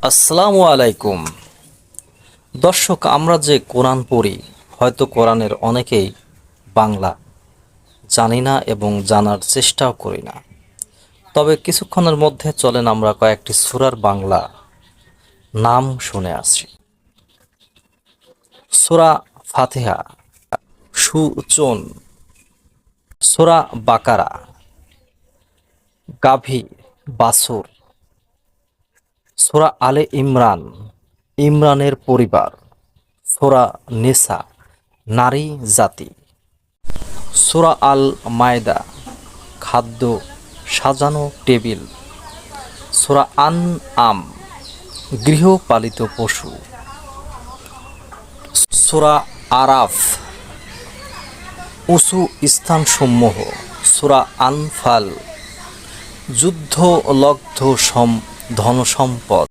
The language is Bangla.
আসসালামু আলাইকুম দর্শক, আমরা যে কোরআন পড়ি, হয়তো কোরআনের অনেকেই বাংলা জানি না এবং জানার চেষ্টাও করি না। তবে কিছুক্ষণের মধ্যে চলেন আমরা কয়েকটি সূরার বাংলা নাম শুনে আসি। সূরা ফাতিহা, সুচন, সূরা বাকারা, গাভী, বাছুর, সূরা আলে ইমরান, ইমরানের পরিবার, সূরা নিসা, নারী জাতি, সূরা আল মায়দা, খাদ্য, সাজানো টেবিল, সূরা আনআম, গৃহপালিত পশু, সূরা আরাফ, উঁচু স্থানসমূহ, সূরা আনফাল, যুদ্ধলব্ধ ধনসম্পদ।